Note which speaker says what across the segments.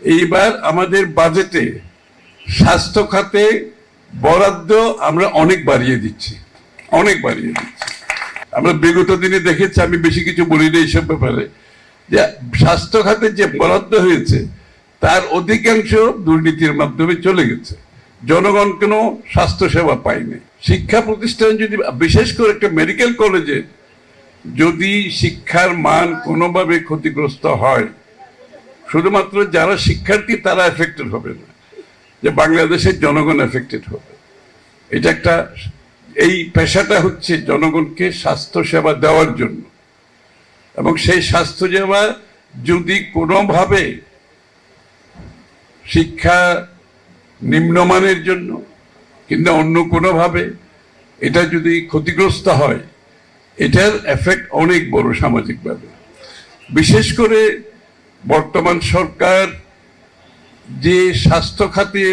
Speaker 1: এইবার আমাদের বাজেটে স্বাস্থ্য খাতে বরাদ্দ আমরা অনেক বাড়িয়ে দিচ্ছি। আমরা বিগত দিনে দেখেছি, আমি বেশি কিছু বলি না এইসব ব্যাপারে, যে স্বাস্থ্য খাতে যে বরাদ্দ হয়েছে তার অধিকাংশ দুর্নীতির মাধ্যমে চলে গেছে, জনগণ কোনো স্বাস্থ্য সেবা পায়নি। শিক্ষা প্রতিষ্ঠান যদি, বিশেষ করে একটা মেডিকেল কলেজে যদি শিক্ষার মান কোনোভাবে ক্ষতিগ্রস্ত হয়, শুধুমাত্র যারা শিক্ষার্থী তারা এফেক্টেড হবে না, যে বাংলাদেশের জনগণ এফেক্টেড হবে। এটা একটা, এই পেশাটা হচ্ছে জনগণকে স্বাস্থ্য সেবা দেওয়ার জন্য, এবং সেই স্বাস্থ্য সেবা যদি কোনোভাবে শিক্ষা নিম্নমানের জন্য কিংবা অন্য কোনোভাবে এটা যদি ক্ষতিগ্রস্ত হয়, এটার এফেক্ট অনেক বড় সামাজিকভাবে। বিশেষ করে বর্তমান সরকার যে স্বাস্থ্য খাতে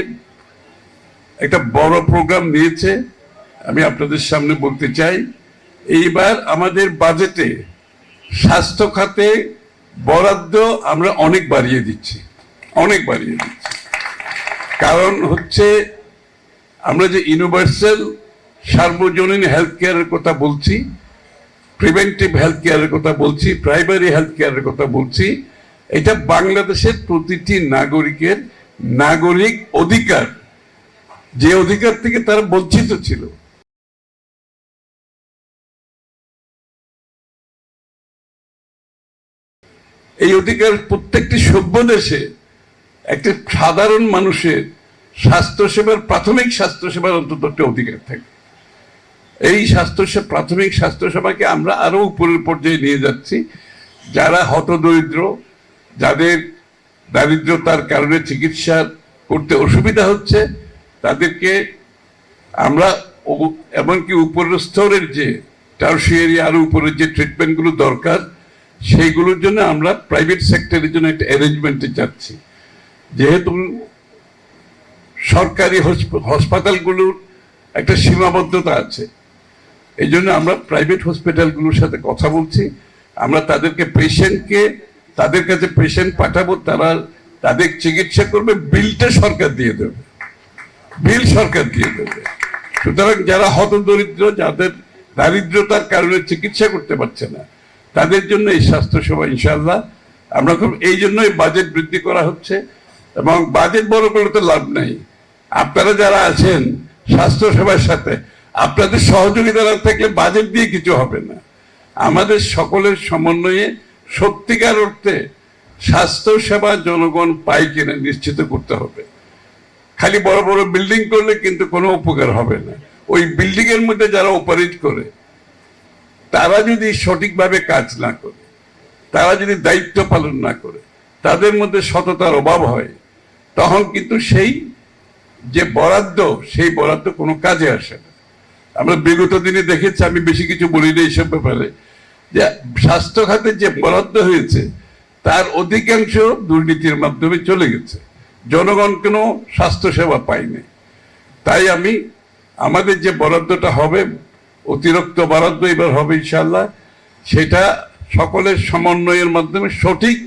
Speaker 1: একটা বড় প্রোগ্রাম নিয়েছে, আমি আপনাদের সামনে বলতে চাই, এইবার আমাদের বাজেটে স্বাস্থ্য খাতে বরাদ্দ আমরা অনেক বাড়িয়ে দিচ্ছি। কারণ হচ্ছে আমরা যে ইউনিভার্সাল সার্বজনীন হেলথ কেয়ারের কথা বলছি, প্রিভেন্টিভ হেলথ কেয়ারের কথা বলছি, প্রাইমারি হেলথ কেয়ারের কথা বলছি, এটা বাংলাদেশের প্রতিটি নাগরিকের নাগরিক অধিকার, যে অধিকার থেকে তারা বঞ্চিত ছিল। এই অধিকার প্রত্যেকটি সভ্য দেশে একটি সাধারণ মানুষের স্বাস্থ্যসেবার, প্রাথমিক স্বাস্থ্যসেবার অন্তত একটা অধিকার থাকে। এই প্রাথমিক স্বাস্থ্যসেবাকে আমরা আরো উপরের পর্যায়ে নিয়ে যাচ্ছি। যারা হতদরিদ্র, যাদের দারিদ্রতার কারণে চিকিৎসা করতে অসুবিধা হচ্ছে, তাদেরকে আমরা এমনকি উপরের স্তরের যে টারশিয়ারি আরো উপরের যে ট্রিটমেন্টগুলো দরকার, সেইগুলোর জন্য আমরা প্রাইভেট সেক্টরের জন্য একটা অ্যারেঞ্জমেন্টে যাচ্ছি। যেহেতু সরকারি হাসপাতালগুলোর একটা সীমাবদ্ধতা আছে, এই জন্য আমরা প্রাইভেট হসপিটালগুলোর সাথে কথা বলছি। আমরা তাদের কাছে পেশেন্ট পাঠাবো, তারা তাদের চিকিৎসা করবে, বিলটা সরকার দিয়ে দেবে। সুতরাং যারা হতদরিদ্র, যাদের দারিদ্রতার কারণে চিকিৎসা করতে পারছে না, তাদের জন্য এই স্বাস্থ্যসেবা ইনশাআল্লাহ আমরা এই জন্যই বাজেট বৃদ্ধি করা হচ্ছে। এবং বাজেট বড় করে তো লাভ নাই, আপনারা যারা আছেন স্বাস্থ্যসেবার সাথে, আপনাদের সহযোগিতা না থাকলে বাজেট দিয়ে কিছু হবে না। আমাদের সকলের সমন্বয়ে সত্যিকার অর্থে স্বাস্থ্যসেবা জনগণ পায় কিনা নিশ্চিত করতে হবে। খালি বড় বড় বিল্ডিং করলে কিন্তু কোনো উপকার হবে না। ওই বিল্ডিং এর মধ্যে যারা অপারেট করে, তারা যদি সঠিকভাবে কাজ না করে, তারা যদি দায়িত্ব পালন না করে, তাদের মধ্যে সততার অভাব হয়, তখন কিন্তু সেই যে বরাদ্দ, সেই বরাদ্দ কোনো কাজে আসে না। আমরা বিগত দিনে দেখেছি, আমি বেশি কিছু বলি না এইসব ব্যাপারে, যে স্বাস্থ্য খাতে যে বরাদ্দ হয়েছে তার অধিকাংশ দুর্নীতির মাধ্যমে চলে গেছে, জনগণ কোনো স্বাস্থ্য সেবা পায়নি। তাই আমাদের যে বরাদ্দটা হবে, অতিরিক্ত বরাদ্দ এবার হবে ইনশাআল্লাহ, সেটা সকলের সমন্বয়ের মাধ্যমে সঠিক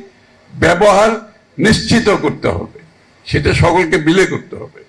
Speaker 1: ব্যবহার নিশ্চিত করতে হবে, সেটা সকলকে মিলে করতে হবে।